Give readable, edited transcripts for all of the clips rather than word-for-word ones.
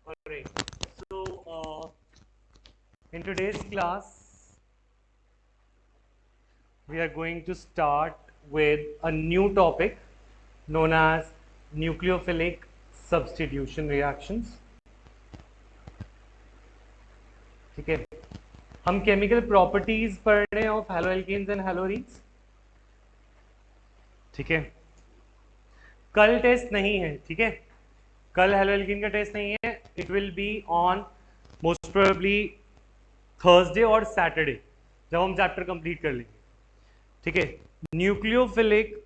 Alright. So, in today's class, we are going to start with a new topic known as nucleophilic substitution reactions. ठीक है, हम chemical properties पढ़ रहे हैं of हैलोएल्केन्स and हैलोरीन्स. ठीक है, कल टेस्ट नहीं है. ठीक है, कल हैलोएल्केन का टेस्ट नहीं है. It will be on most probably Thursday और सैटरडे जब हम चैप्टर कंप्लीट कर लेंगे. ठीक है, न्यूक्लियोफिलिक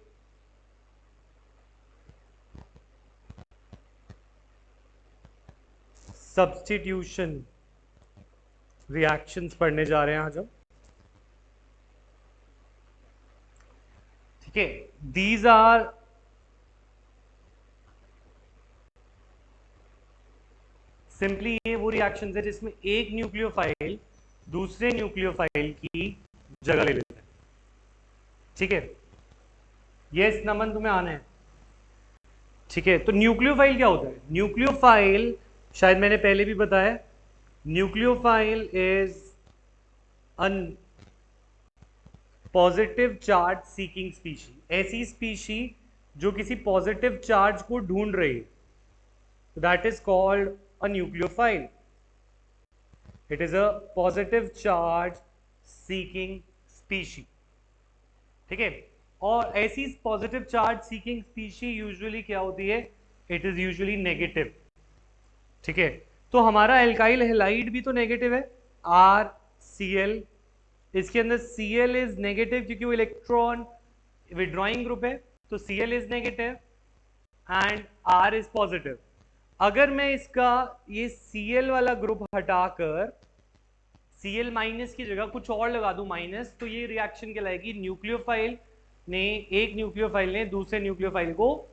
सब्स्टिट्यूशन रिएक्शंस पढ़ने जा रहे हैं आज हम. ठीक है, दीज आर सिंपली ये वो रिएक्शंस है जिसमें एक न्यूक्लियोफाइल दूसरे न्यूक्लियोफाइल की जगह ले लेता है. ठीक है, यस नमन तुम्हें आना है. ठीक है, तो न्यूक्लियोफाइल क्या होता है? न्यूक्लियोफाइल शायद मैंने पहले भी बताया, nucleophile is an positive charge seeking species. ऐसी स्पीशी जो किसी पॉजिटिव चार्ज को ढूंढ रही है, that is called a nucleophile. It is a positive charge seeking species. ठीक है, और ऐसी positive charge seeking species usually क्या होती है? It is usually negative. ठीक है, तो हमारा एल्काइल हैलाइड भी तो नेगेटिव है, RCl. इसके अंदर Cl इज नेगेटिव क्योंकि वो इलेक्ट्रॉन विड्रॉइंग ग्रुप है, तो Cl is negative and R is positive. अगर मैं इसका ये Cl वाला ग्रुप हटाकर Cl माइनस की जगह कुछ और लगा दूं माइनस, तो ये रिएक्शन कहलाएगी न्यूक्लियोफाइल ने एक न्यूक्लियोफाइल ने दूसरे न्यूक्लियोफाइल को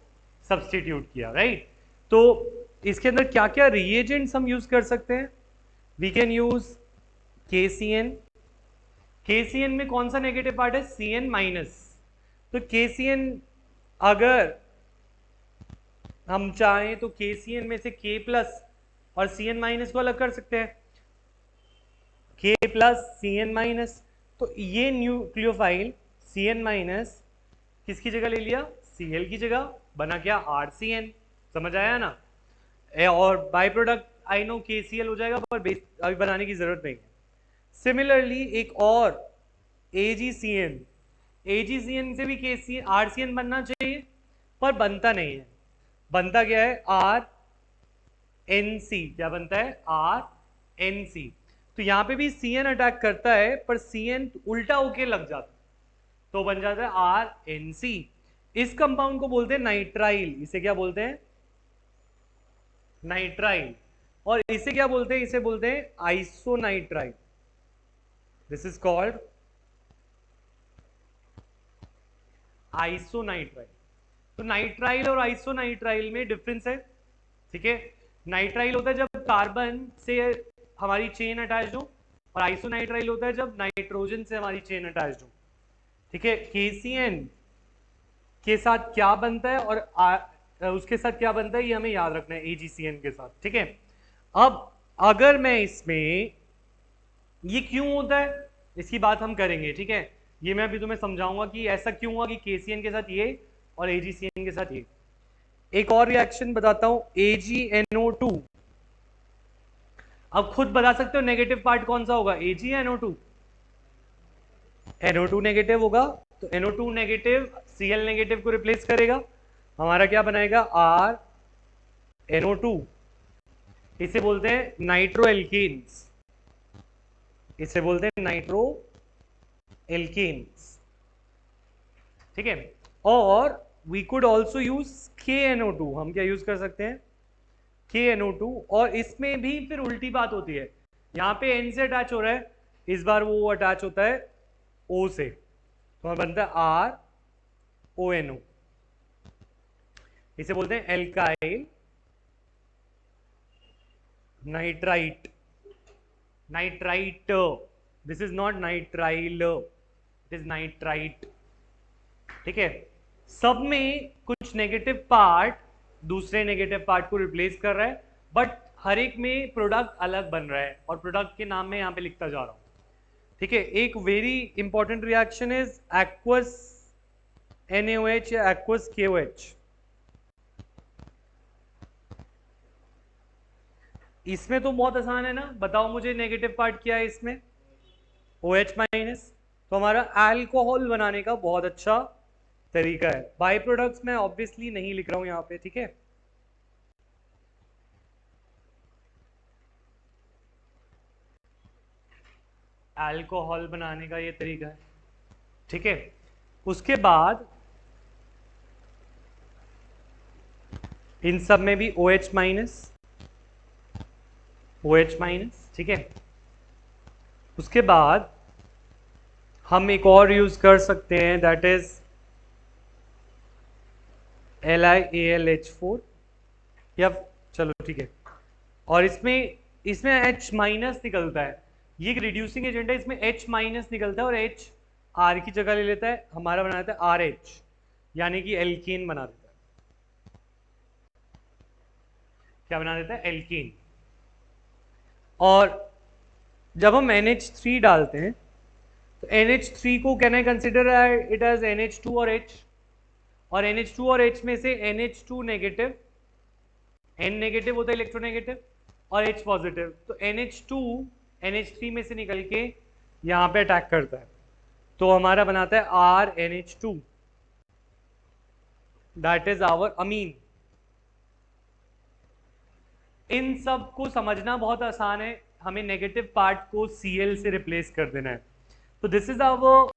सब्स्टिट्यूट किया. राइट, तो इसके अंदर क्या क्या रिएजेंट्स हम यूज कर सकते हैं? We can use KCN. KCN में कौन सा नेगेटिव पार्ट है? Cn minus. तो KCN अगर हम चाहें तो KCN में से K प्लस और Cn माइनस को अलग कर सकते हैं. K प्लस Cn माइनस, तो ये न्यूक्लियोफाइल Cn माइनस किसकी जगह ले लिया? Cl की जगह. बना क्या? RCN. समझ आया ना? और by product I know KCl हो जाएगा, पर बेस अभी बनाने की जरूरत नहीं है. सिमिलरली एक और AgCN. AgCN से भी RCN बनना चाहिए, पर बनता नहीं है. बनता क्या है? RNC. क्या बनता है? RNC. तो यहां पे भी Cn अटैक करता है, पर Cn उल्टा होके लग जाता है, तो बन जाता है RNC. इस कंपाउंड को बोलते हैं नाइट्राइल. इसे क्या बोलते हैं? नाइट्राइल. और इसे क्या बोलते हैं? इसे बोलते हैं isonitrile. This is called isonitrile. तो नाइट्राइल और आइसोनाइट्राइल में डिफरेंस है. ठीक है, नाइट्राइल होता है जब कार्बन से हमारी चेन अटैच्ड हो, और आइसोनाइट्राइल होता है जब नाइट्रोजन से हमारी चेन अटैच्ड हो. ठीक है, KCN के साथ क्या बनता है और उसके साथ क्या बनता है, ये हमें याद रखना है AgCN के साथ. ठीक है, अब अगर मैं इसमें ये क्यों होता है इसकी बात हम करेंगे. ठीक है, ये मैं अभी तुम्हें समझाऊंगा कि ऐसा क्यों हुआ कि KCN के साथ ये और AgCN के साथ ये. एक और रिएक्शन बताता हूं, AgNO2. अब खुद बता सकते हो नेगेटिव पार्ट कौन सा होगा? Ag या NO2? NO2 नेगेटिव होगा, तो NO2 नेगेटिव Cl नेगेटिव को रिप्लेस करेगा. हमारा क्या बनाएगा? RNO2. इसे बोलते हैं नाइट्रो एल्केन्स. इसे बोलते हैं नाइट्रो एल्केन्स. ठीक है, और we could also use KNO2. हम क्या यूज कर सकते हैं? KNO2. और इसमें भी फिर उल्टी बात होती है. यहां पे N से अटैच हो रहा है, इस बार वो अटैच होता है O से, तो बनता है RONO. इसे बोलते हैं alkyl nitrite. Nitrite. This is not nitrile, it is nitrite. ठीक है, सब में कुछ नेगेटिव पार्ट दूसरे नेगेटिव पार्ट को रिप्लेस कर रहा है, बट हर एक में प्रोडक्ट अलग बन रहा है और प्रोडक्ट के नाम में यहाँ पे लिखता जा रहा हूँ, ठीक है। एक very important reaction is aqueous NaOH या एक्वस KOH। इसमें तो बहुत आसान है ना, बताओ मुझे नेगेटिव पार्ट क्या है इसमें, OH माइनस। तो हमारा अल्कोहल बनाने का बहुत अच्छा तरीका है। बाई प्रोडक्ट्स मैं ऑब्वियसली नहीं लिख रहा हूं यहाँ पे, ठीक है। अल्कोहल बनाने का ये तरीका है, ठीक है। उसके बाद इन सब में भी OH माइनस, OH माइनस, ठीक है। उसके बाद हम एक और यूज कर सकते हैं, दैट इज LiAlH4 या चलो ठीक है। और इसमें इसमें H माइनस निकलता है, ये एक रिड्यूसिंग एजेंट है, इसमें H माइनस निकलता है और H R की जगह ले लेता है, हमारा बना देता है RH, यानी कि एल्केन बना देता है। क्या बना देता है? एल्केन। और जब हम NH3 डालते हैं तो NH3 को can I consider it as NH2 और H, और NH2 और H में से NH2 नेगेटिव, N नेगेटिव होता है इलेक्ट्रोनेगेटिव, और H पॉजिटिव, तो NH2 NH3 में से निकल के यहाँ पे अटैक करता है, तो हमारा बनाता है RNH2, that is our amine. इन सब को समझना बहुत आसान है, हमें नेगेटिव पार्ट को Cl से रिप्लेस कर देना है। तो this is our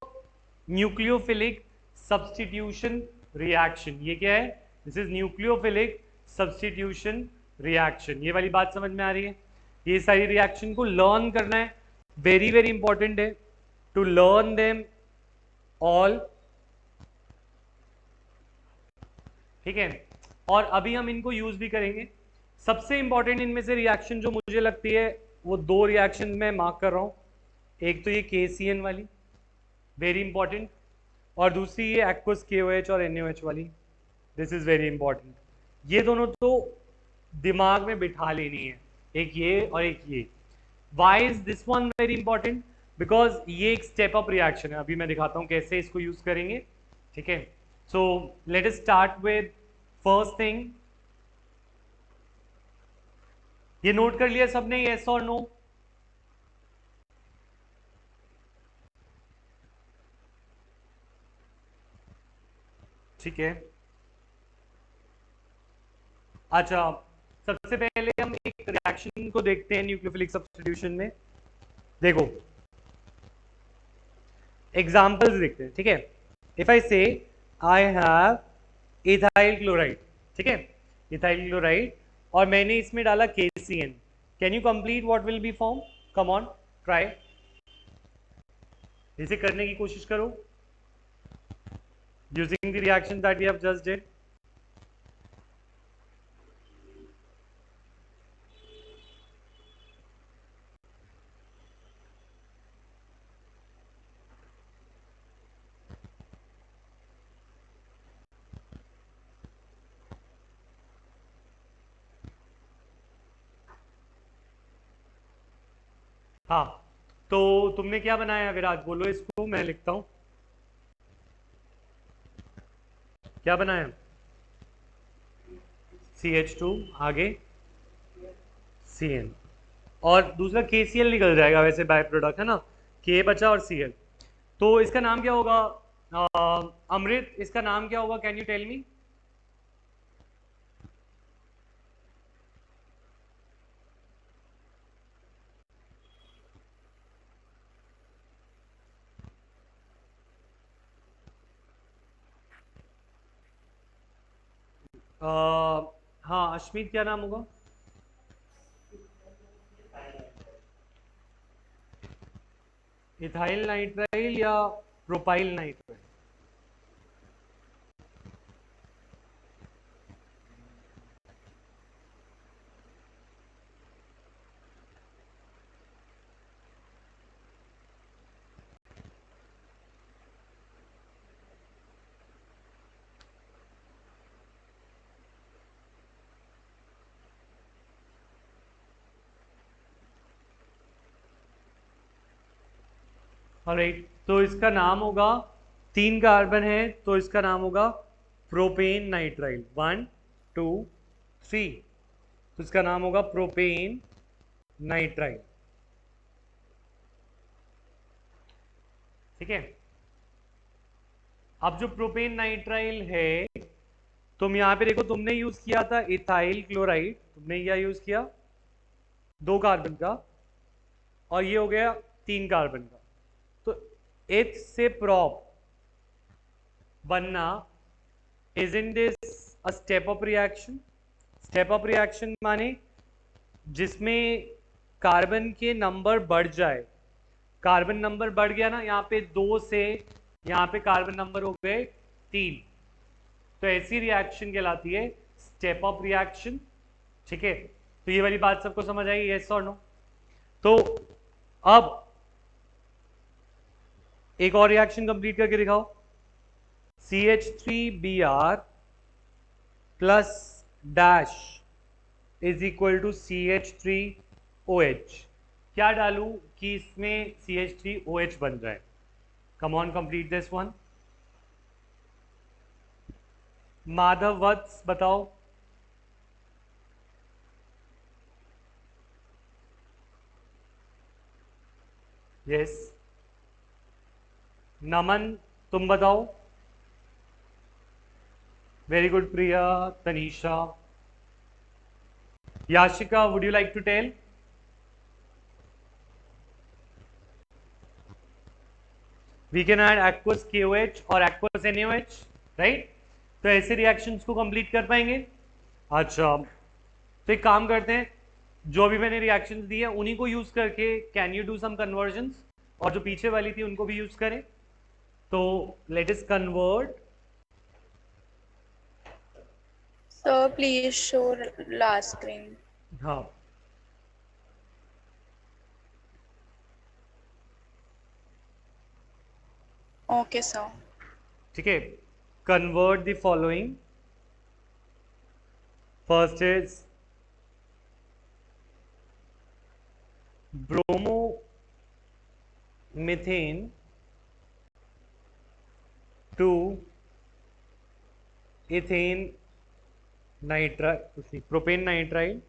nucleophilic substitution reaction. ये क्या है? This is nucleophilic substitution reaction. ये वाली बात समझ में आ रही है? ये सारी रिएक्शन को लर्न करना है, वेरी वेरी इंपॉर्टेंट है टू लर्न देम ऑल, ठीक है। और अभी हम इनको यूज भी करेंगे। सबसे इंपॉर्टेंट इनमें से रिएक्शन जो मुझे लगती है वो दो रिएक्शन मैं मार्क कर रहा हूं, एक तो ये KCN वाली वेरी इंपॉर्टेंट, और दूसरी ये एक्वस KOH और NaOH वाली, दिस इज वेरी इंपॉर्टेंट। ये दोनों तो दिमाग में बिठा लेनी है, एक ये और एक ये। Why is this one very important? Because ये एक स्टेप अप रिएक्शन है, अभी मैं दिखाता हूं कैसे इसको यूज करेंगे, ठीक है। So let us start with first thing. ये नोट कर लिया सबने, यस और नो? ठीक है। अच्छा, सबसे पहले हम एक रिएक्शन को देखते हैं न्यूक्लियोफिलिक सब्स्टिट्यूशन में। देखो एग्जांपल्स देखते हैं, ठीक है। इफ आई से आई हैव इथाइल क्लोराइड, ठीक है, इथाइल क्लोराइड, और मैंने इसमें डाला KCN, can you complete what will be form? Come on try, इसे करने की कोशिश करो using the reaction that we have just did. हाँ, तो तुमने क्या बनाया विराज? बोलो इसको, मैं लिखता हूं क्या बनाया। CH2, आगे CN, और दूसरा KCl निकल जाएगा वैसे बाय प्रोडक्ट, है ना। K बचा और Cl, तो इसका नाम क्या होगा? अमृत, इसका नाम क्या होगा? Can you tell me? हाँ अश्मित, क्या नाम होगा? इथाइल नाइट्राइल या प्रोपाइल नाइट्राइल? ऑलराइट, तो इसका नाम होगा, 3 कार्बन है तो इसका नाम होगा प्रोपेन नाइट्राइल। 1 2 3, तो इसका नाम होगा प्रोपेन नाइट्राइल। ठीक है, अब जो प्रोपेन नाइट्राइल है, तुम यहां पे देखो, तुमने यूज किया था इथाइल क्लोराइड, तुमने क्या यूज किया, 2 कार्बन का, और ये हो गया 3 कार्बन का। तो एच से प्रॉप बनना, isn't this a step up reaction? Step up reaction माने जिसमें कार्बन के नंबर बढ़ जाए। कार्बन नंबर बढ़ गया ना, यहाँ पे 2 से यहाँ पे कार्बन नंबर हो गए 3, तो ऐसी रिएक्शन कहलाती है स्टेप अप रिएक्शन। ठीक है, तो ये वाली बात सबको समझ आई, यस और नो? तो अब एक और रिएक्शन कंप्लीट करके दिखाओ। CH3Br plus dash is equal to CH3OH। क्या डालूं कि इसमें CH3OH बन जाए? Come on, complete this one. Madhav Vats बताओ। यस, नमन तुम बताओ। Very good Priya, Tanisha, Yashika, would you like to tell? We can add aqueous KOH और aqueous NaOH, राइट? तो ऐसे रिएक्शंस को कंप्लीट कर पाएंगे? अच्छा, तो एक काम करते हैं, जो भी मैंने रिएक्शंस दी है उन्हीं को यूज करके can you do some conversions, और जो पीछे वाली थी उनको भी यूज करें। तो let us convert. Sir, please show last screen. हाँ, Okay, sir. ठीक है, convert the following. First is bromomethane to ethane nitrile, propane nitrile.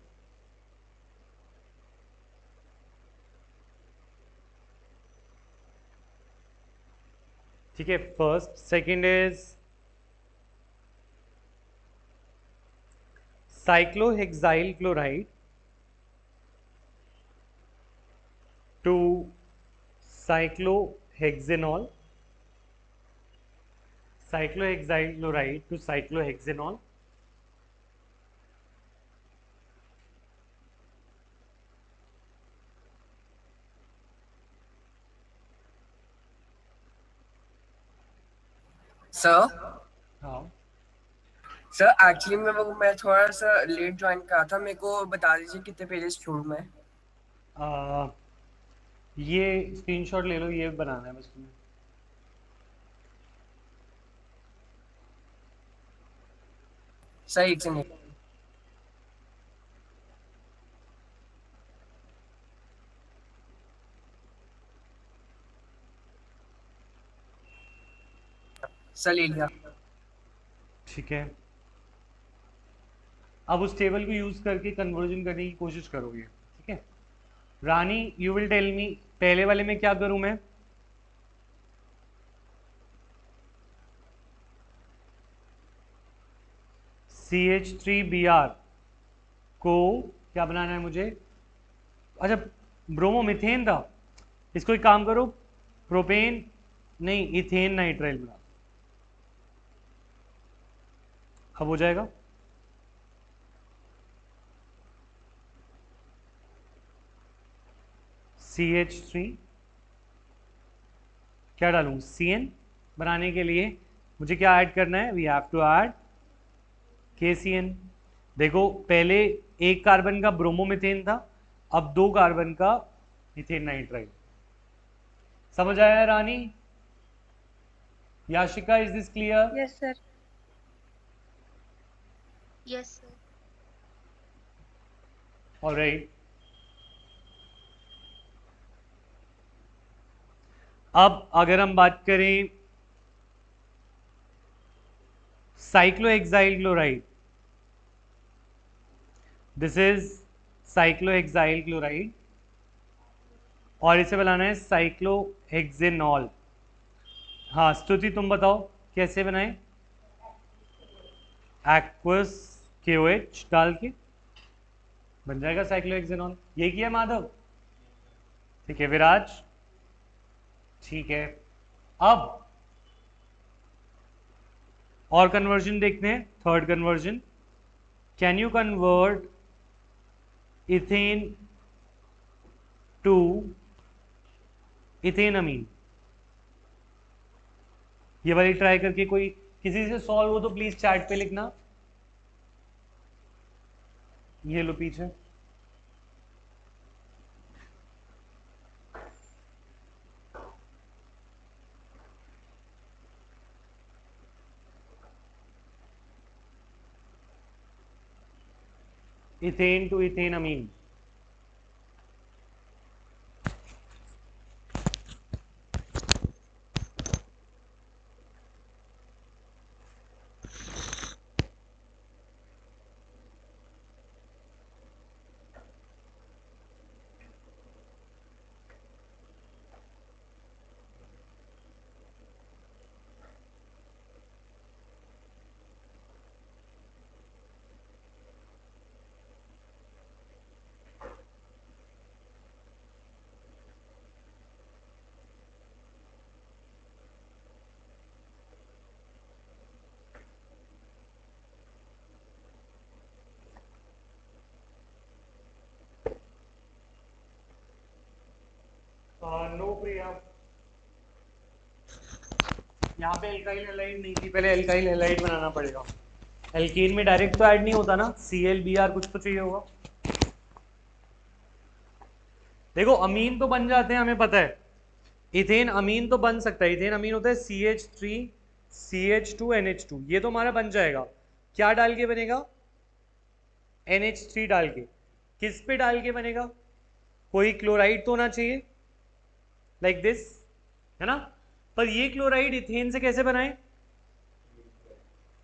ठीक है, first. Second is cyclohexyl chloride to cyclohexanol, cyclohexyl chloride to cyclohexanol. Sir हाँ, sir actually मैं थोड़ा सा late join करा था, मेरे को बता दीजिए कितने पेजेस छोड़ूं मैं? ये स्क्रीनशॉट ले लो, ये बनाना है बस तुम्हें। सर एक सेकंड। सर ले लिया। ठीक है, अब उस टेबल को यूज करके कन्वर्जन करने की कोशिश करोगे। ठीक है, रानी यू विल टेल मी, पहले वाले में क्या करूं मैं? CH3Br को क्या बनाना है मुझे? अच्छा, ब्रोमोमीथेन था, इसको एक काम करो, प्रोपेन नहीं इथेन नाइट्राइल बना, अब हो जाएगा। CH3 क्या डालूं? CN बनाने के लिए मुझे क्या ऐड करना है? We have to add KCN। देखो, पहले 1 कार्बन का ब्रोमोमीथेन था, अब 2 कार्बन का इथेन नाइट्राइल। समझ आया रानी? Yashika, is this clear? Yes, sir. Yes, sir. Alright, अब अगर हम बात करें cyclohexyl chloride, this is cyclohexyl chloride और इसे बनाना है साइक्लोहेक्सेनॉल। हाँ स्तुति तुम बताओ कैसे बनाए? एक्वस KOH डाल के बन जाएगा साइक्लोहेक्सेनॉल। ये किया माधव? ठीक है विराज, ठीक है। अब और कन्वर्जन देखते हैं, third conversion, can you convert ethane to ethanamine? ये वाली ट्राई करके कोई किसी से सॉल्व हो तो प्लीज चैट पे लिखना। ये लो पीछे, इथेन टू इथेनमीन। नो प्रिया, यहाँ पे एल्काइल हैलाइड नहीं थी, पहले एल्काइल हैलाइड बनाना पड़ेगा। एल्कीन में डायरेक्ट तो ऐड नहीं होता ना, ClBr कुछ तो चाहिए होगा। देखो अमीन तो बन जाते हैं, हमें पता है इथेन अमीन तो बन सकता है। इथेन अमीन होता है CH3 CH2 NH2, ये तो हमारा बन जाएगा। क्या डाल के बनेगा? NH3 डाल के। किस पे डाल के बनेगा? कोई क्लोराइड तो होना चाहिए लाइक दिस, है ना? पर ये क्लोराइड इथेन से कैसे बनाए?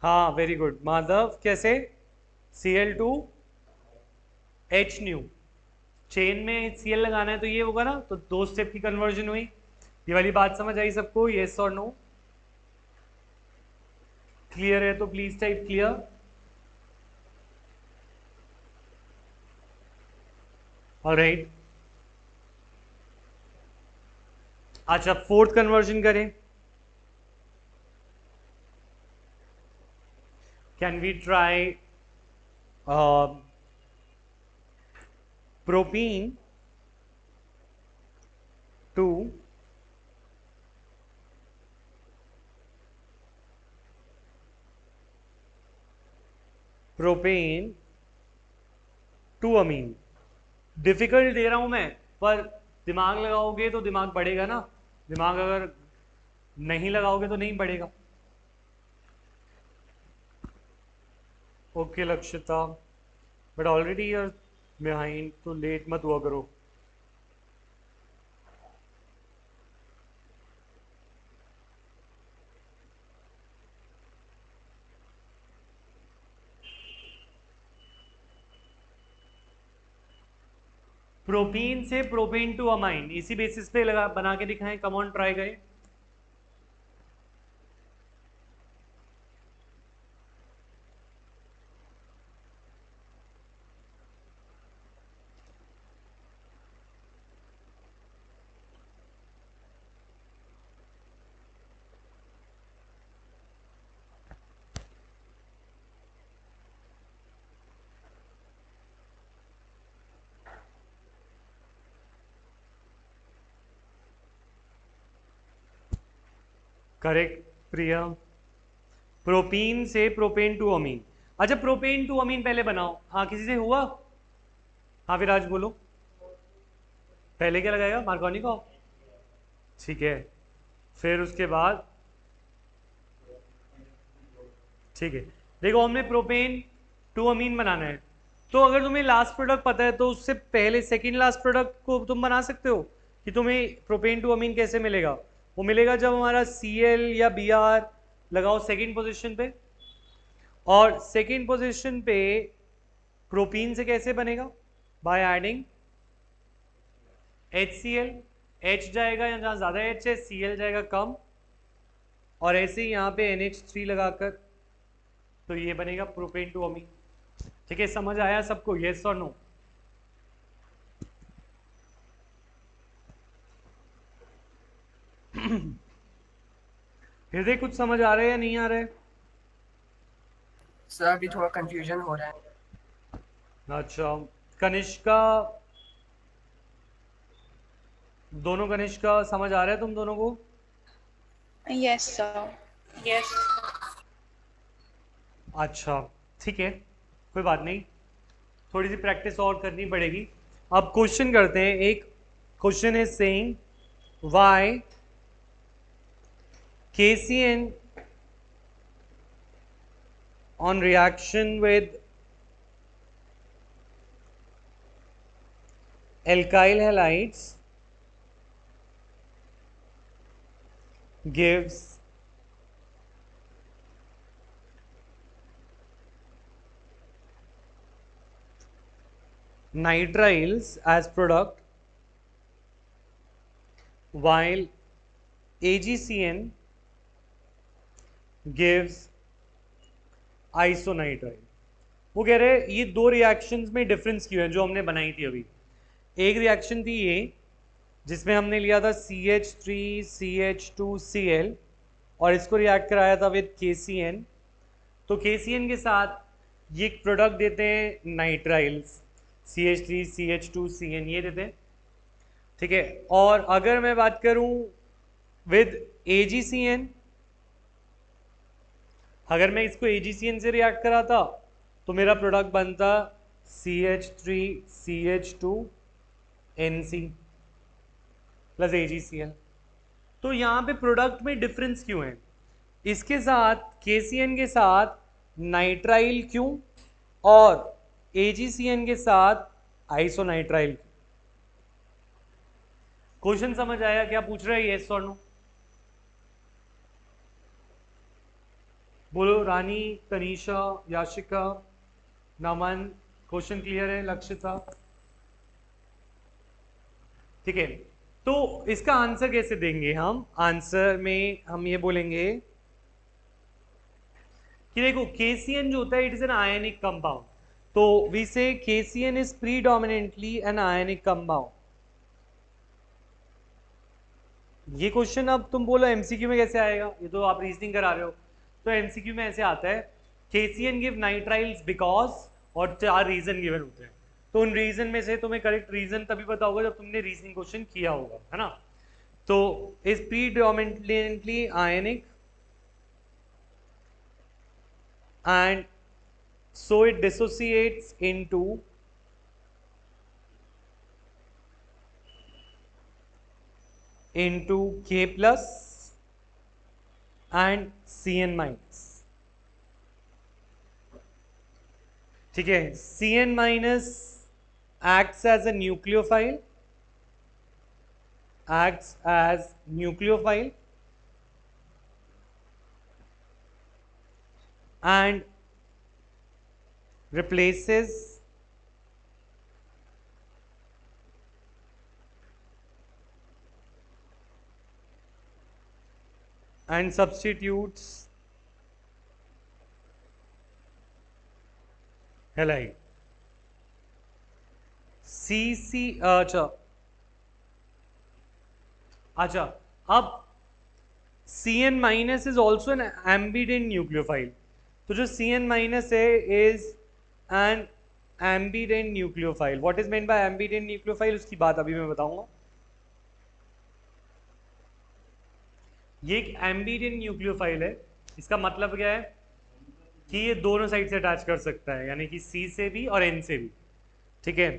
हाँ वेरी गुड माधव, कैसे? Cl2H न्यू, चेन में Cl लगाना है तो ये होगा ना, तो दो स्टेप की कन्वर्जन हुई। ये वाली बात समझ आई सबको? येस और नो? क्लियर है तो प्लीज टाइप क्लियर। ऑलराइट, अच्छा फोर्थ कन्वर्जन करें। Can we try propene to propane to amine. Difficult दे रहा हूं मैं, पर दिमाग लगाओगे तो दिमाग बढ़ेगा ना, दिमाग अगर नहीं लगाओगे तो नहीं बढ़ेगा। Okay Lakshita, but already you're behind, तो लेट मत हुआ करो। प्रोपीन से प्रोपेन टू अमाइन, इसी बेसिस पे लगा बना के दिखाएं। कम ऑन ट्राई करें। करेक्ट प्रिया, प्रोपीन से प्रोपेन टू अमीन। अच्छा प्रोपेन टू अमीन पहले बनाओ। हाँ किसी से हुआ? हाँ विराज बोलो, पहले क्या लगाएगा? मार्कोनी को, ठीक है। फिर उसके बाद ठीक है, देखो हमने प्रोपेन टू अमीन बनाना है, तो अगर तुम्हें लास्ट प्रोडक्ट पता है तो उससे पहले सेकंड लास्ट प्रोडक्ट को तुम बना सकते हो कि तुम्हें प्रोपेन टू अमीन कैसे मिलेगा। वो मिलेगा जब हमारा Cl या Br लगाओ सेकेंड पोजीशन पे, और सेकेंड पोजीशन पे प्रोपीन से कैसे बनेगा, बाय एडिंग HCl, H जाएगा जहाँ ज़्यादा H है, Cl जाएगा कम, और ऐसे ही यहाँ पे NH3 लगाकर तो ये बनेगा प्रोपेन टू अमीन। ठीक है, समझ आया सबको, येस और नो? हृदय कुछ समझ आ रहा है या नहीं आ रहा है? सर अभी थोड़ा कंफ्यूजन हो रहा है। अच्छा, कनिष्का, दोनों कनिष्का समझ आ रहा है तुम दोनों को? Yes, sir. Yes. अच्छा ठीक है, कोई बात नहीं, थोड़ी सी प्रैक्टिस और करनी पड़ेगी। अब क्वेश्चन करते हैं। एक question is saying why KCN on reaction with alkyl halides gives nitriles as product while AgCN gives isonitrile। वो कह रहे हैं ये दो रिएक्शंस में डिफरेंस क्यों है जो हमने बनाई थी अभी। एक रिएक्शन थी ये जिसमें हमने लिया था CH3CH2Cl और इसको रिएक्ट कराया था विद KCN। तो KCN के साथ ये एक प्रोडक्ट देते हैं नाइट्राइल्स, CH3CH2CN ये देते हैं। ठीक है, और अगर मैं बात करूं विद AgCN, अगर मैं इसको AgCN से रिएक्ट कराता तो मेरा प्रोडक्ट बनता CH3CH2NC प्लस AgCl। तो यहाँ पे प्रोडक्ट में डिफरेंस क्यों है, इसके साथ KCN के साथ नाइट्राइल क्यों और AgCN के साथ आइसोनाइट्राइल क्यों? क्वेश्चन समझ आया क्या पूछ रहा है, यस और नो? बोलो रानी, तनीषा, याशिका, नमन, क्वेश्चन क्लियर है? लक्षिता, ठीक है। तो इसका आंसर कैसे देंगे हम? आंसर में हम ये बोलेंगे कि देखो KCN जो होता है it is an ionic compound, तो वी से KCN is predominantly an ionic compound. ये क्वेश्चन अब तुम बोलो MCQ में कैसे आएगा, ये तो आप रीजनिंग करा रहे हो। तो MCQ में ऐसे आता है KCN गिव नाइट्राइल्स बिकॉज, और 4 रीजन गिवन होते हैं। तो उन रीजन में से तुम्हें करेक्ट रीजन तभी पता होगा जब तुमने रीजनिंग क्वेश्चन किया होगा, है ना। तो is predominantly ionic and so it dissociates into K plus and Cn minus। ठीक है, Cn minus acts as a nucleophile, and replaces and substitutes halide CC। अच्छा अब Cn minus is also an ambident nucleophile। तो जो Cn minus है is an ambident nucleophile। What is meant by ambident nucleophile, उसकी बात अभी मैं बताऊंगा। ये एक ambident nucleophile है, इसका मतलब क्या है कि ये दोनों साइड से अटैच कर सकता है, यानी कि C से भी और N से भी। ठीक है,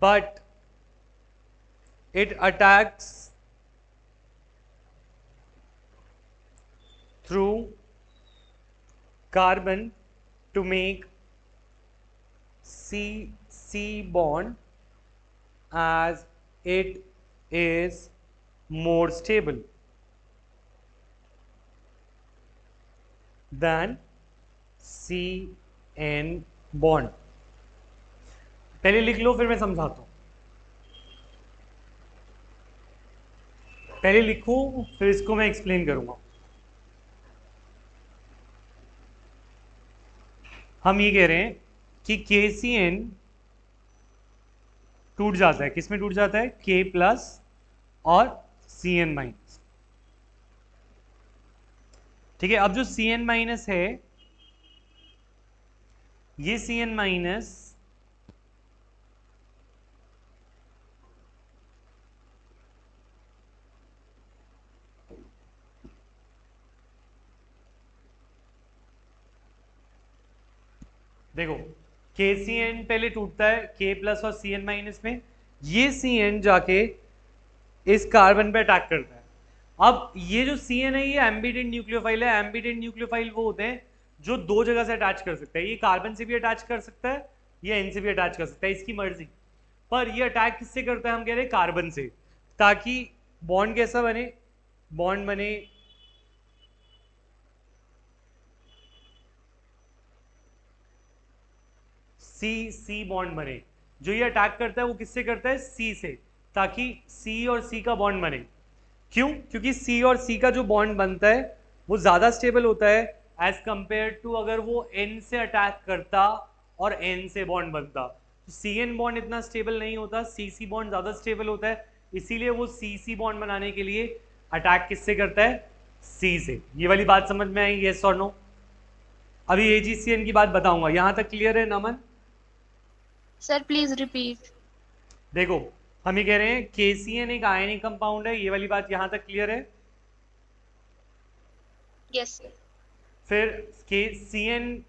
but it attacks through carbon to make C bond as it is more stable। Then C N bond. पहले लिख लो फिर मैं समझाता हूं। पहले लिखो फिर इसको मैं एक्सप्लेन करूंगा। हम ये कह रहे हैं कि के सी एन टूट जाता है, किसमें टूट जाता है? के प्लस और सी एन माइनस। ठीक है, अब जो सी एन माइनस है, ये सी एन माइनस देखो, के सी एन पहले टूटता है के प्लस और सी एन माइनस में, ये सी एन जाके इस कार्बन पे अटैक करता है। अब ये जो सी एन है ये एम्बिडेंट न्यूक्लियोफाइल है। एम्बिडेंट न्यूक्लियोफाइल वो होते हैं जो दो जगह से अटैच कर सकता है। ये कार्बन से भी अटैच कर सकता है, ये एन से भी अटैच कर सकता है, इसकी मर्जी। पर ये अटैक किससे करता है? हम कह रहे हैं कार्बन से, ताकि बॉन्ड कैसा बने? बॉन्ड बने सी सी बॉन्ड बने। जो ये अटैक करता है वो किससे करता है? सी से, ताकि सी और सी का बॉन्ड बने। क्यों? क्योंकि सी और सी का जो बॉन्ड बनता है वो ज्यादा स्टेबल होता है एज कंपेयर टू अगर वो एन से अटैक करता और एन से बॉन्ड बनता। सी एन बॉन्ड इतना स्टेबल नहीं होता, सी सी बॉन्ड ज्यादा स्टेबल होता है, इसीलिए वो सी सी बॉन्ड बनाने के लिए अटैक किससे करता है? सी से। ये वाली बात समझ में आई? यस और नो? अभी एजीसीएन की बात बताऊंगा। यहां तक क्लियर है नमन? Sir, please repeat. देखो, हम ये कह रहे हैं केसीएन एक आयनिक कंपाउंड है, ये वाली बात यहां तक क्लियर है? Yes, sir. फिर के सी एन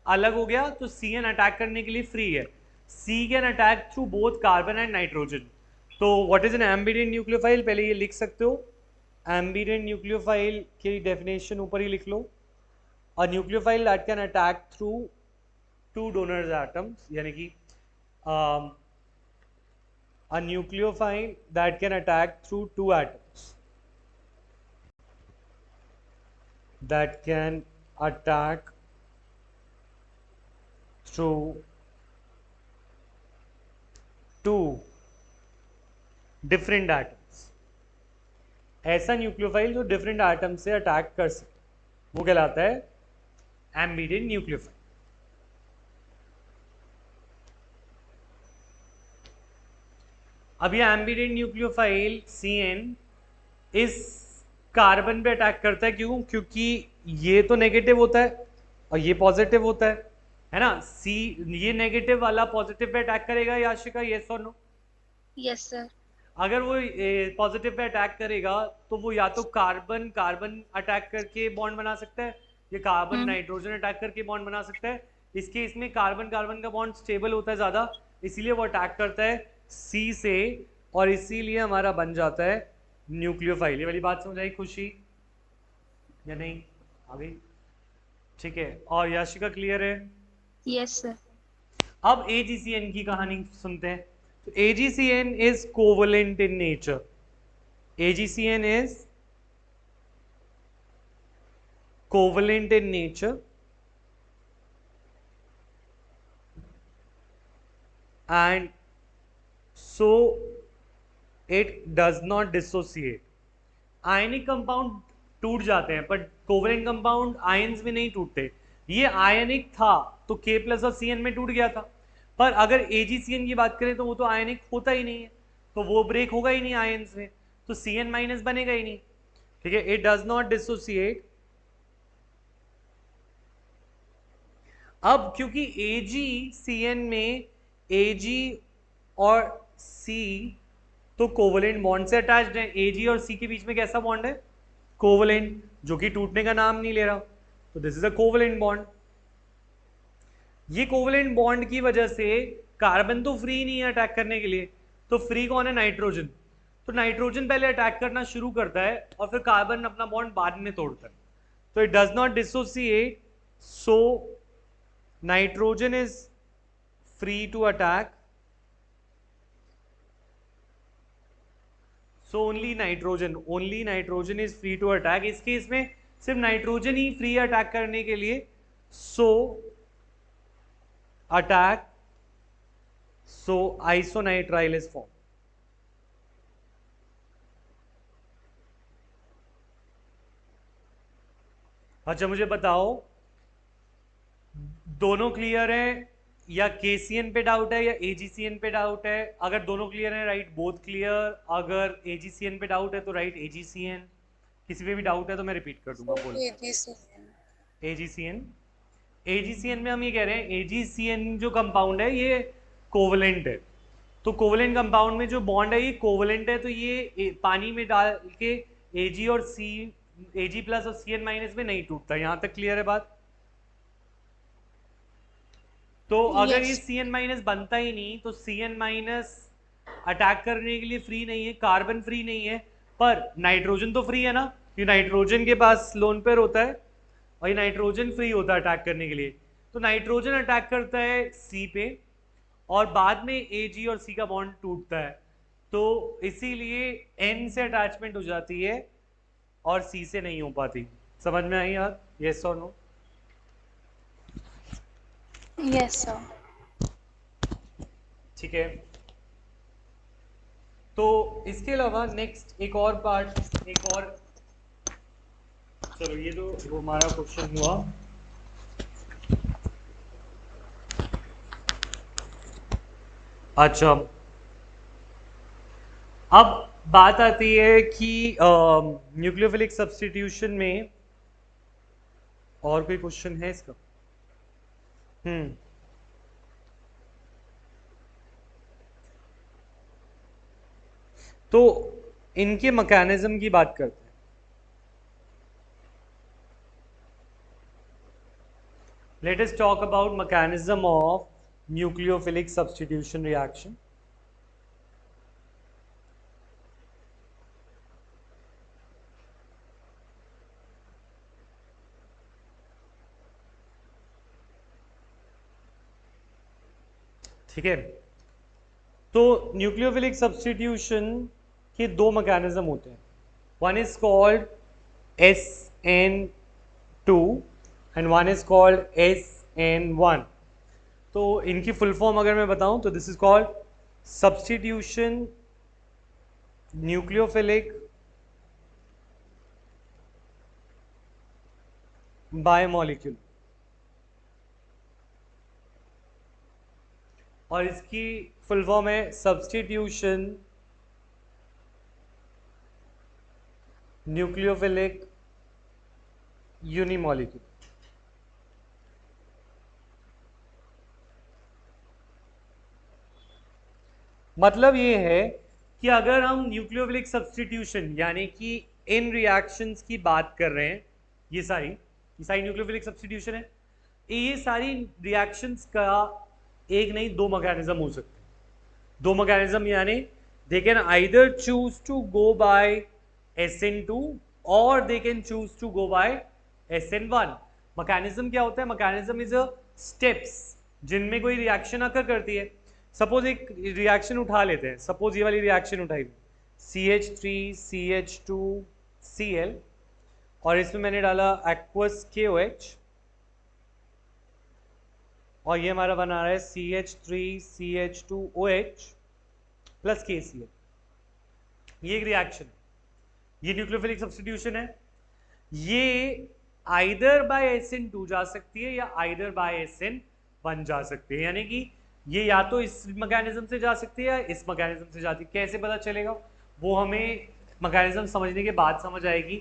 अलग हो गया तो सी एन अटैक करने के लिए फ्री है। C can attack through both carbon and nitrogen. तो what is an ambident nucleophile? पहले ये लिख सकते हो, एम्बिडेंट न्यूक्लियोफाइल की डेफिनेशन ऊपर ही लिख लो। A nucleophile that can attack through two donors atoms, यानी कि a nucleophile that can attack through two atoms, that can attack through two different atoms। ऐसा न्यूक्लियोफाइल जो डिफरेंट एटम से अटैक कर सके वो कहलाता है एम्बिडेंट न्यूक्लियोफाइल। अब ये एम्बिडेंट न्यूक्लियोफाइल CN इस कार्बन पे अटैक करता है। क्यों? क्योंकि ये तो नेगेटिव होता है और ये पॉजिटिव होता है ना? सी ये नेगेटिव वाला पॉजिटिव पे अटैक करेगा याशिका, यस और नो? Yes, sir. अगर वो पॉजिटिव पे अटैक करेगा तो वो या तो कार्बन कार्बन अटैक करके बॉन्ड बना सकता है, या कार्बन नाइट्रोजन अटैक करके बॉन्ड बना सकता है। इसके इसमें कार्बन कार्बन का बॉन्ड स्टेबल होता है ज़्यादा, इसीलिए वो अटैक करता है सी से, और इसीलिए हमारा बन जाता है न्यूक्लियोफाइल। ये वाली बात समझ आई खुशी या नहीं? आ गई? ठीक है, और याशिका क्लियर है? Yes, sir. अब AgCN की कहानी सुनते हैं। तो AgCN is covalent in nature. AgCN is covalent in nature and so it does not dissociate. Ionic compound टूट जाते हैं पर कोवलेंट कंपाउंड आयंस में नहीं टूटते। ये आयनिक था तो K प्लस और CN में टूट गया था, पर अगर AgCN की बात करें तो वो तो आयनिक होता ही नहीं है, तो वो ब्रेक होगा ही नहीं आयंस में, तो CN माइनस बनेगा ही नहीं। ठीक है, इट डज नॉट डिसोसिएट। अब क्योंकि AgCN में Ag और C तो कोवलेंट बॉन्ड से अटैच्ड है, Ag और C के बीच में कैसा बॉन्ड है? कोवलेंट, जो कि टूटने का नाम नहीं ले रहा, तो this is a covalent bond. ये कोवलेंट बॉन्ड की वजह से कार्बन तो फ्री नहीं है अटैक करने के लिए, तो फ्री कौन है? नाइट्रोजन। तो नाइट्रोजन पहले अटैक करना शुरू करता है और फिर कार्बन अपना बॉन्ड बाद में तोड़ता है, तो it does not dissociate, so nitrogen is free to attack, so only nitrogen is free to attack। इस केस में सिर्फ नाइट्रोजन ही फ्री अटैक करने के लिए, so attack, so isonitrile is form. अच्छा मुझे बताओ, दोनों क्लियर है या केसीएन पे डाउट है या एजीसीएन पे डाउट है? अगर दोनों क्लियर है राइट बोथ क्लियर, अगर एजीसीएन पे डाउट है तो राइट एजीसीएन। किसी पे भी डाउट है तो मैं रिपीट कर दूंगा, बोलो। एजीसीएन। एजीसीएन में हम ये कह रहे हैं, एजीसीएन जो कंपाउंड है ये कोवलेंट है, तो कोवलेंट कंपाउंड में जो बॉन्ड है ये कोवलेंट है, तो ये पानी में डाल के एजी और सी, एजी प्लस और सी एन माइनस में नहीं टूटता। यहां तक क्लियर है बात? तो अगर ये सी एन माइनस बनता ही नहीं तो सी एन माइनस अटैक करने के लिए फ्री नहीं है, कार्बन फ्री नहीं है, पर नाइट्रोजन तो फ्री है ना, कि नाइट्रोजन के पास लोन पेयर होता है और ये नाइट्रोजन फ्री होता है अटैक करने के लिए। तो नाइट्रोजन अटैक करता है सी पे और बाद में एजी और सी का बॉन्ड टूटता है, तो इसीलिए एन से अटैचमेंट हो जाती है और सी से नहीं हो पाती। समझ में आई यार? यस और नो? Yes sir. ठीक है, तो इसके अलावा नेक्स्ट एक और पार्ट, एक और, चलो ये तो वो हमारा क्वेश्चन हुआ। अच्छा अब बात आती है कि न्यूक्लियोफिलिक सब्स्टिट्यूशन में और कोई क्वेश्चन है इसका? तो इनके मैकेनिज्म की बात करते हैं। Let us talk about mechanism of nucleophilic substitution reaction. ठीक है, तो न्यूक्लियोफिलिक सब्स्टिट्यूशन के दो मैकेनिज्म होते हैं, one is called SN2 and one is called SN1। तो इनकी फुल फॉर्म अगर मैं बताऊं तो this is called substitution nucleophilic biomolecule, और इसकी फुल फॉर्म है सब्स्टिट्यूशन न्यूक्लियोफिलिक यूनिमोलिक्यूल। मतलब ये है कि अगर हम न्यूक्लियोफिलिक सब्स्टिट्यूशन यानी कि इन रिएक्शंस की बात कर रहे हैं, ये सारी न्यूक्लियोफिलिक सब्स्टिट्यूशन है, ये सारी रिएक्शंस का एक नहीं दो मैकेनिज्म हो सकते हैं। दो मैकेनिज्म यानी they can either choose to go by SN2 और they can choose to go by SN1। Mechanism क्या होता है? मैकेनिज्म इज अ स्टेप्स जिनमें कोई रिएक्शन आकर करती है। सपोज एक रिएक्शन उठा लेते हैं, सपोज ये वाली रिएक्शन उठाई, CH3CH2Cl और इसमें मैंने डाला एक्वस KOH और ये हमारा बना रहा है CH3CH2OH प्लस KCl। ये एक रिएक्शन है, ये न्यूक्लियोफिलिक सब्स्टिट्यूशन है। ये आइदर बाय SN2 जा सकती है या आइदर बाय SN1 जा सकती है, यानी कि ये या तो इस मैकेनिज्म से जा सकती है या इस मैकेनिज्म से जाती है। कैसे पता चलेगा? वो हमें मैकेनिज्म समझने के बाद समझ आएगी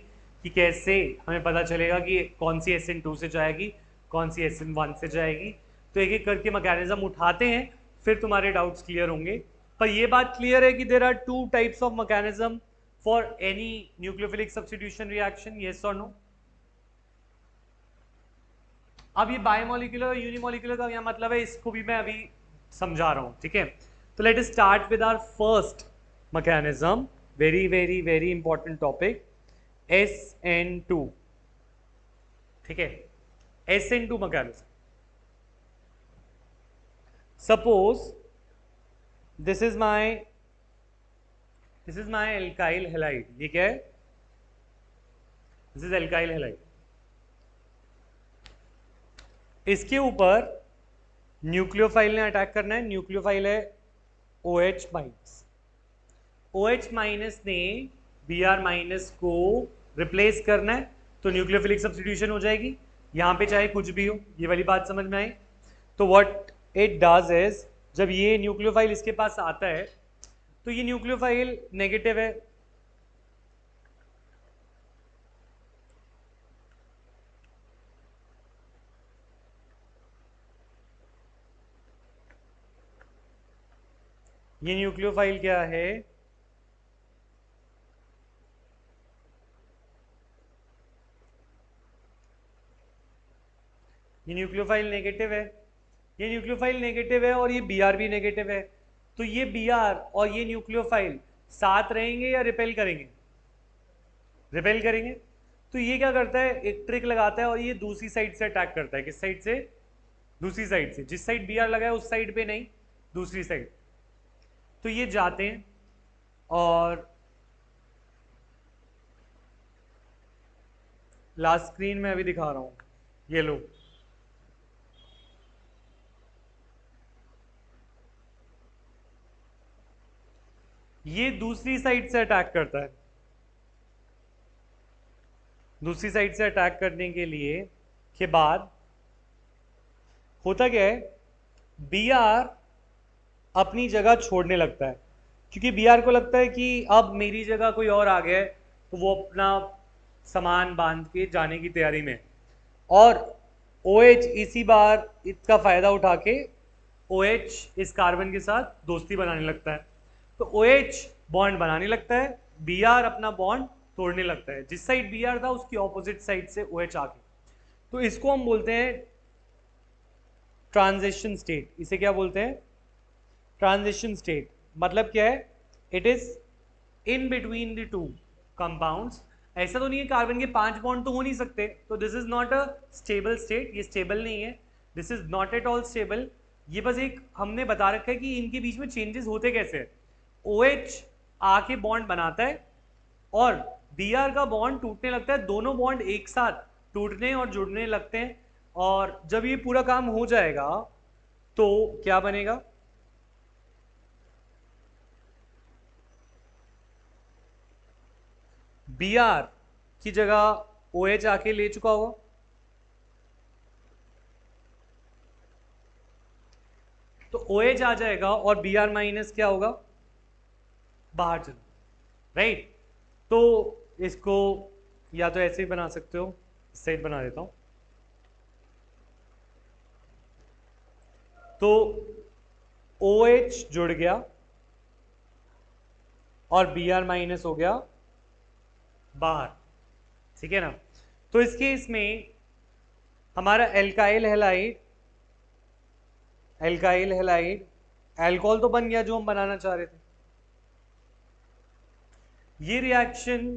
कि कैसे हमें पता चलेगा कि कौन सी SN2 से जाएगी, कौन सी SN1 से जाएगी। तो एक एक करके मैकेनिज्म उठाते हैं, फिर तुम्हारे डाउट्स क्लियर होंगे। पर ये बात क्लियर है कि there are two types of mechanism for any nucleophilic substitution reaction, yes और नो? अब ये बायोमोलिकुलर और यूनिमोलिकुलर का क्या मतलब है, इसको भी मैं अभी समझा रहा हूं। ठीक है, तो let us start with our first mechanism, very very very important topic, SN2। ठीक है, SN2 mechanism. Suppose this is my alkyl halide. ये क्या है? This is alkyl halide. इसके ऊपर न्यूक्लियोफाइल ने अटैक करना है। न्यूक्लियोफाइल है OH माइनस। OH माइनस ने Br माइनस को रिप्लेस करना है, तो न्यूक्लियोफिलिक सब्स्टिट्यूशन हो जाएगी। यहाँ पे चाहे कुछ भी हो, ये वाली बात समझ में आई। तो व्हाट इट डज इज, जब ये न्यूक्लियोफाइल इसके पास आता है तो ये न्यूक्लियोफाइल नेगेटिव है, ये न्यूक्लियोफाइल क्या है, ये न्यूक्लियोफाइल नेगेटिव है, ये न्यूक्लियोफाइल नेगेटिव है और ये Br भी नेगेटिव है। तो ये Br और ये न्यूक्लियोफाइल साथ रहेंगे या रिपेल करेंगे? रिपेल करेंगे। तो ये क्या करता है, एक ट्रिक लगाता है और ये दूसरी साइड से अटैक करता है। किस साइड से? दूसरी साइड से। जिस साइड Br लगा है उस साइड पे नहीं, दूसरी साइड। तो ये जाते हैं और लास्ट स्क्रीन में अभी दिखा रहा हूं, ये लो, ये दूसरी साइड से अटैक करता है। दूसरी साइड से अटैक करने के लिए के बाद होता क्या है, Br अपनी जगह छोड़ने लगता है, क्योंकि Br को लगता है कि अब मेरी जगह कोई और आ गया है, तो वो अपना सामान बांध के जाने की तैयारी में। और OH इसी बार इसका फायदा उठा के OH इस कार्बन के साथ दोस्ती बनाने लगता है। तो OH बॉन्ड बनाने लगता है, Br अपना बॉन्ड तोड़ने लगता है। जिस साइड Br था उसकी ऑपोजिट साइड से OH आके, तो इसको हम बोलते हैं ट्रांजिशन स्टेट। इसे क्या बोलते हैं? Transition state. मतलब क्या है, it is in between the two compounds. ऐसा तो नहीं है कार्बन के 5 बॉन्ड तो हो नहीं सकते, तो this is not a stable state, ये स्टेबल नहीं है, this is not at all stable. ये बस एक हमने बता रखा है कि इनके बीच में चेंजेस होते कैसे हैं। OH आके बॉन्ड बनाता है और Br का बॉन्ड टूटने लगता है, दोनों बॉन्ड एक साथ टूटने और जुड़ने लगते हैं। और जब ये पूरा काम हो जाएगा तो क्या बनेगा, Br की जगह OH आके ले चुका होगा, तो OH आ जाएगा और Br माइनस क्या होगा, बाहर चलो, राइट। तो इसको या तो ऐसे ही बना सकते हो, सेट बना देता हूं। तो OH जुड़ गया और Br माइनस हो गया बाहर, ठीक है ना। तो इस केस में हमारा alkyl halide, alkyl halide alcohol तो बन गया जो हम बनाना चाह रहे थे। ये रिएक्शन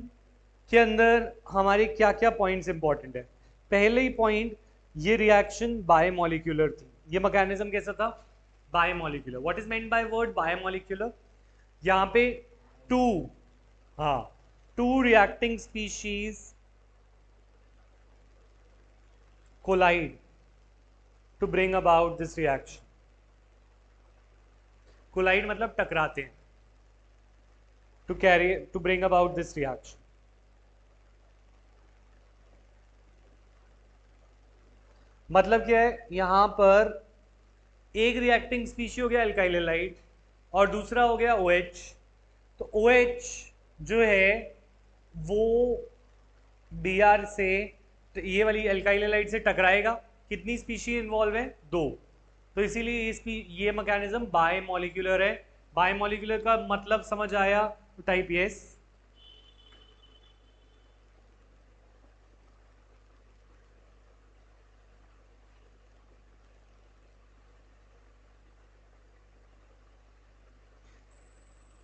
के अंदर हमारे क्या क्या पॉइंट्स इंपॉर्टेंट है। पहले ही पॉइंट, ये रिएक्शन बायोमोलिक्यूलर थी। ये मैकेनिज्म कैसा था, biomolecular. What is meant by word biomolecular? यहाँ पे टू, हाँ, two reacting species collide to bring about this reaction. Collide मतलब टकराते हैं, to bring about this reaction. मतलब क्या है, यहां पर एक रिएक्टिंग स्पीशी हो गया अल्काइल हैलाइड और दूसरा हो गया OH। तो OH जो है वो Br से, तो ये वाली अल्काइल हैलाइड से टकराएगा। कितनी स्पीशी इन्वॉल्व है, 2। तो इसीलिए ये मैकेनिज्म बायोमोलिक्यूलर है। बायोमोलिक्यूलर का मतलब समझ आया, तो type yes.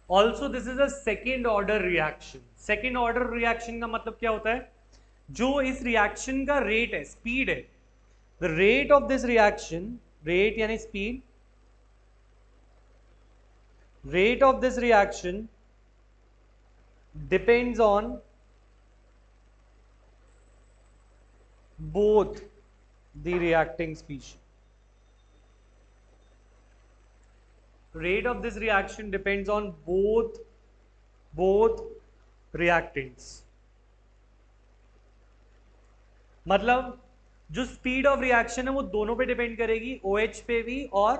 Also this is a second order reaction. Second order reaction का मतलब क्या होता है, जो इस रिएक्शन का रेट है, स्पीड है, the rate of this reaction, rate यानी speed, rate of this reaction depends on both the reacting species. Rate of this reaction depends on both reactants. मतलब जो स्पीड ऑफ रिएक्शन है वो दोनों पे डिपेंड करेगी, OH पे भी और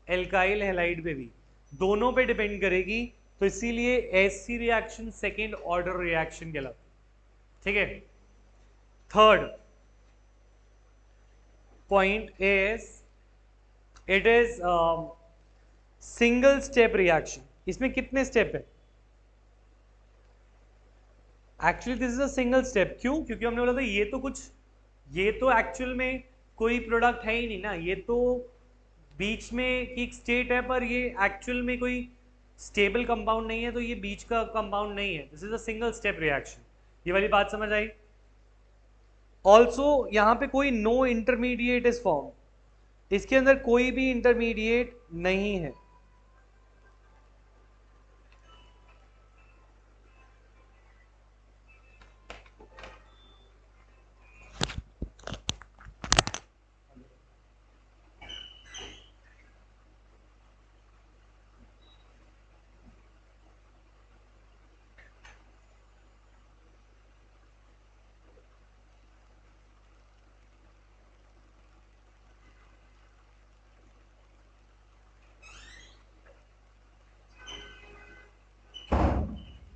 एल्काइल हैलाइड पे भी, दोनों पे डिपेंड करेगी। तो इसीलिए ऐसी रिएक्शन सेकेंड ऑर्डर रिएक्शन कहलाती है। ठीक है, third point is it is single step reaction. इसमें कितने स्टेप है? Actually this is a single step. क्यों? क्योंकि हमने बोला था ये तो एक्चुअल में कोई प्रोडक्ट है ही नहीं ना, ये तो बीच में एक स्टेट है, पर ये एक्चुअल में कोई स्टेबल कंपाउंड नहीं है, तो ये बीच का कंपाउंड नहीं है। This is a single step reaction. ये वाली बात समझ आई? ऑल्सो यहां पे कोई नो इंटरमीडिएट इज फॉर्म, इसके अंदर कोई भी इंटरमीडिएट नहीं है।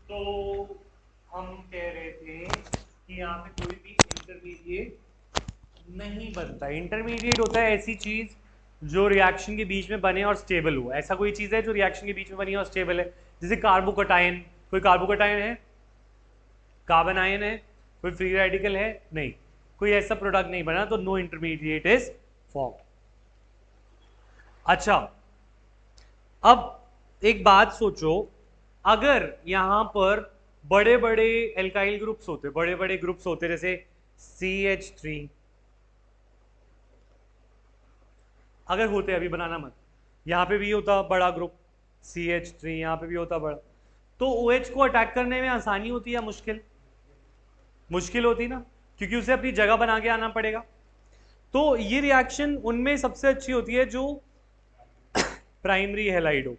तो हम कह रहे थे कि यहाँ पे कोई भी इंटरमीडिएट नहीं बनता। इंटरमीडिएट होता है ऐसी चीज जो रिएक्शन के बीच में बने और स्टेबल हो। ऐसा कोई चीज है जो रिएक्शन के बीच में बनी और स्टेबल है, जैसे कार्बोकटायन। कोई कार्बोकटायन है? कार्बन आयन है? कोई फ्री रेडिकल है? नहीं, कोई ऐसा प्रोडक्ट नहीं बना, तो नो इंटरमीडिएट इज फॉर्म। अच्छा, अब एक बात सोचो, अगर यहां पर बड़े बड़े एल्काइल ग्रुप्स होते, बड़े बड़े ग्रुप्स होते, जैसे CH3 अगर होते, अभी बनाना मत, यहां पे भी होता बड़ा ग्रुप CH3, यहां पे भी होता बड़ा, तो OH को अटैक करने में आसानी होती या मुश्किल? मुश्किल होती ना, क्योंकि उसे अपनी जगह बना के आना पड़ेगा। तो ये रिएक्शन उनमें सबसे अच्छी होती है जो प्राइमरी हैलाइड हो।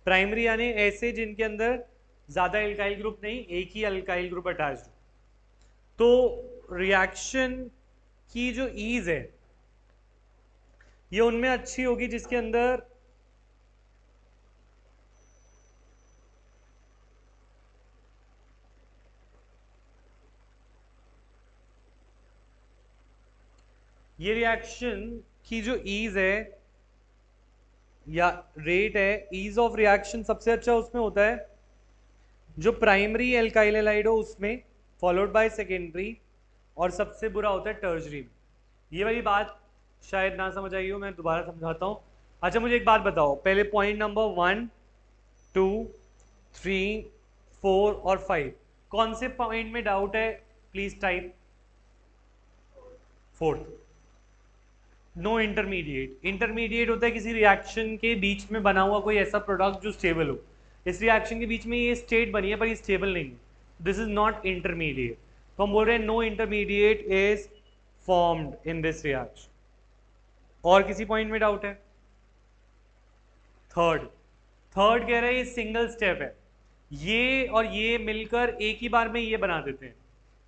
प्राइमरी यानी ऐसे जिनके अंदर ज्यादा एल्काइल ग्रुप नहीं, एक ही एल्काइल ग्रुप अटैच्ड हो। तो रिएक्शन की जो ईज है ये उनमें अच्छी होगी जिसके अंदर ये रिएक्शन की जो ईज है या रेट है, ईज ऑफ रिएक्शन सबसे अच्छा उसमें होता है जो प्राइमरी एल्काइल हैलाइड हो उसमें, फॉलोड बाय सेकेंडरी, और सबसे बुरा होता है टर्जरी। ये वाली बात शायद ना समझ आई हो, मैं दोबारा समझाता हूँ। अच्छा, मुझे एक बात बताओ, पहले पॉइंट नंबर 1, 2, 3, 4 और 5 कौन से पॉइंट में डाउट है? Please type. Fourth, no intermediate. Intermediate होता है किसी रिएक्शन के बीच में बना हुआ कोई ऐसा प्रोडक्ट जो स्टेबल हो। इस रिएक्शन के बीच में ये स्टेट बनी है पर ये स्टेबल नहीं है, दिस इज नॉट इंटरमीडिएट। तो हम बोल रहे हैं no intermediate is formed in this reaction. और किसी पॉइंट में डाउट है? थर्ड कह रहे हैं ये सिंगल स्टेप है, ये और ये मिलकर एक ही बार में ये बना देते हैं,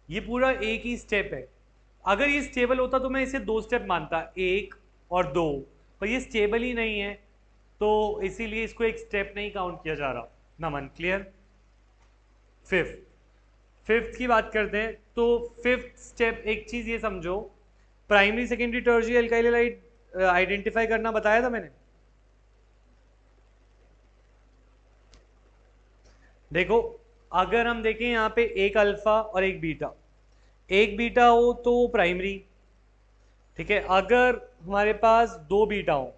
ये पूरा एक ही स्टेप है। अगर ये स्टेबल होता तो मैं इसे 2 स्टेप मानता, 1 और 2, पर ये स्टेबल ही नहीं है तो इसीलिए इसको एक स्टेप नहीं काउंट किया जा रहा। नमन, क्लियर? फिफ्थ की बात करते हैं। तो फिफ्थ स्टेप, एक चीज ये समझो, primary secondary tertiary alkyl halide identify करना बताया था मैंने। देखो, अगर हम देखें यहाँ पे एक अल्फा और एक बीटा, एक बीटा हो तो प्राइमरी, ठीक है। अगर हमारे पास 2 बीटा हो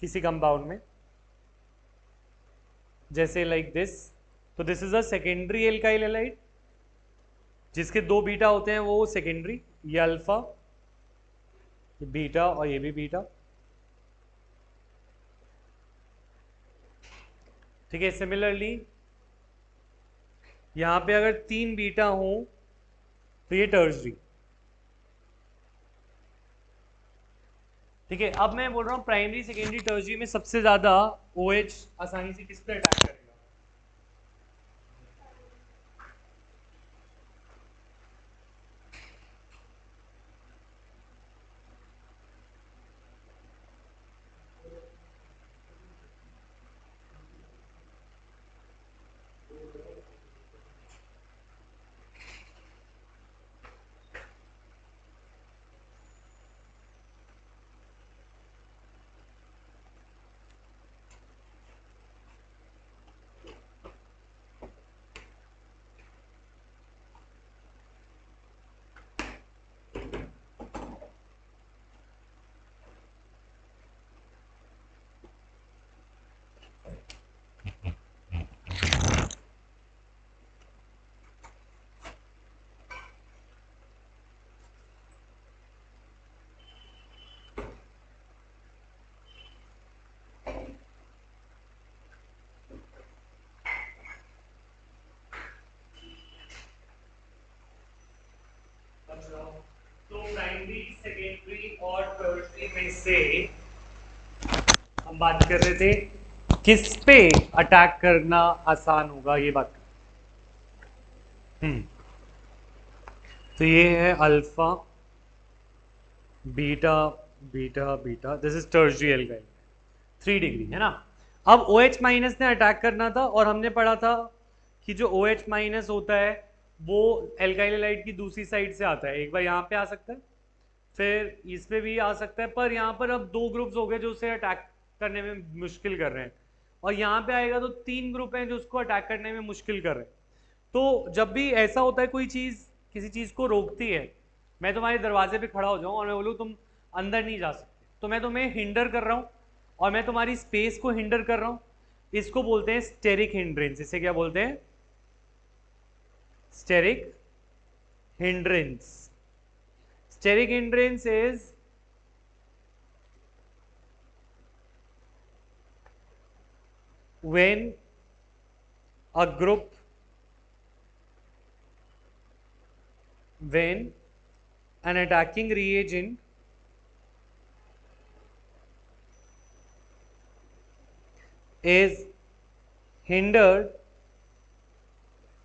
किसी कंपाउंड में, जैसे लाइक दिस, तो this is a secondary alkyl halide, जिसके 2 बीटा होते हैं वो सेकेंडरी, ये अल्फा, ये बीटा और ये भी बीटा, ठीक है। सिमिलरली यहां पे अगर 3 बीटा हो तो ये टर्शरी, ठीक है, अब मैं बोल रहा हूँ प्राइमरी सेकेंडरी टर्शियरी में सबसे ज्यादा OH आसानी से किस पे अटैक करेगा? तो प्राइमरी सेकेंडरी और टर्शियरी में से हम बात कर रहे थे किस पे अटैक करना आसान होगा, ये बात। तो ये है alpha beta beta beta, this is tertiary alkyl, 3 degree है ना। अब OH माइनस ने अटैक करना था और हमने पढ़ा था कि जो OH माइनस होता है वो एल्काइल हैलाइड की दूसरी साइड से आता है। एक बार यहाँ पे आ सकता है, फिर इस पे भी आ सकता है, पर यहाँ पर अब 2 ग्रुप्स हो गए जो उसे अटैक करने में मुश्किल कर रहे हैं, और यहाँ पे आएगा तो 3 ग्रुप हैं जो उसको अटैक करने में मुश्किल कर रहे हैं। तो जब भी ऐसा होता है कोई चीज़ किसी चीज़ को रोकती है, मैं तुम्हारे दरवाजे पे खड़ा हो जाऊँ और मैं बोलूँ तुम अंदर नहीं जा सकते, तो मैं तुम्हें हिंडर कर रहा हूँ और मैं तुम्हारी स्पेस को हिंडर कर रहा हूँ, इसको बोलते हैं स्टेरिक हिंड्रेंस। इसे क्या बोलते हैं? Steric hindrance. Steric hindrance is when a group, when an attacking reagent is hindered,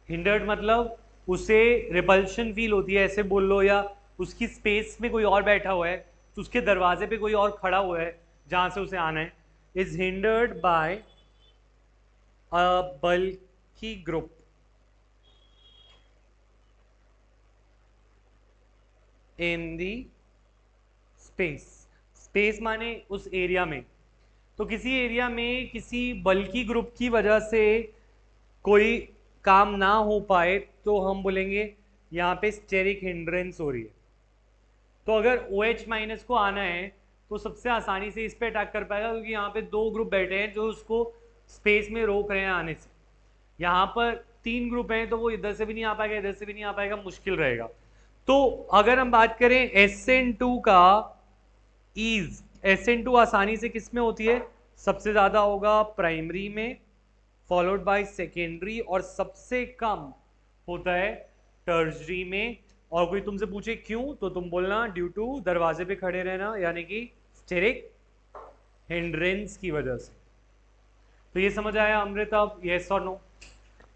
hindered मतलब उसे रिपल्शन फील होती है, ऐसे बोल लो, या उसकी स्पेस में कोई और बैठा हुआ है तो उसके दरवाजे पे कोई और खड़ा हुआ है जहां से उसे आना है, is hindered by a bulky group in the space। Space माने उस एरिया में, तो किसी एरिया में किसी बल्की ग्रुप की वजह से कोई काम ना हो पाए तो हम बोलेंगे यहाँ पे स्टेरिक हिंड्रेंस हो रही है। तो अगर OH माइनस को आना है तो सबसे आसानी से इस पे अटैक कर पाएगा, क्योंकि यहाँ पे 2 ग्रुप बैठे हैं जो उसको स्पेस में रोक रहे हैं आने से। यहाँ पर 3 ग्रुप हैं तो वो इधर से भी नहीं आ पाएगा, इधर से भी नहीं आ पाएगा, मुश्किल रहेगा। तो अगर हम बात करें SN2 का ईज, SN2 आसानी से किस में होती है? सबसे ज्यादा होगा प्राइमरी में, फॉलोड बाय सेकेंडरी, और सबसे कम होता है टर्शियरी में। और कोई तुमसे पूछे क्यों तो तुम बोलना ड्यू टू दरवाजे पे खड़े रहना, यानी कि स्टेरिक हिंड्रेंस की वजह से। तो ये समझ आया अमृत अब? यस और no?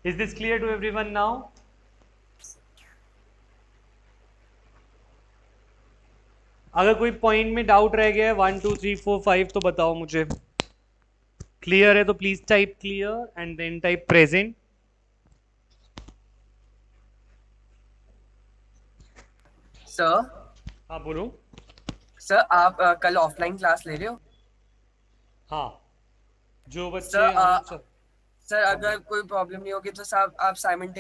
Is this clear to everyone now? अगर कोई पॉइंट में डाउट रह गया है 1 2 3 4 5 तो बताओ मुझे। क्लियर है तो please type clear and then type present. Sir, हाँ बोलो। सर आप कल ऑफलाइन क्लास ले रहे हो? हाँ, जो बच्चे सर आना सर अगर कोई प्रॉब्लम नहीं होगी तो सर आप साइमल्टेनियस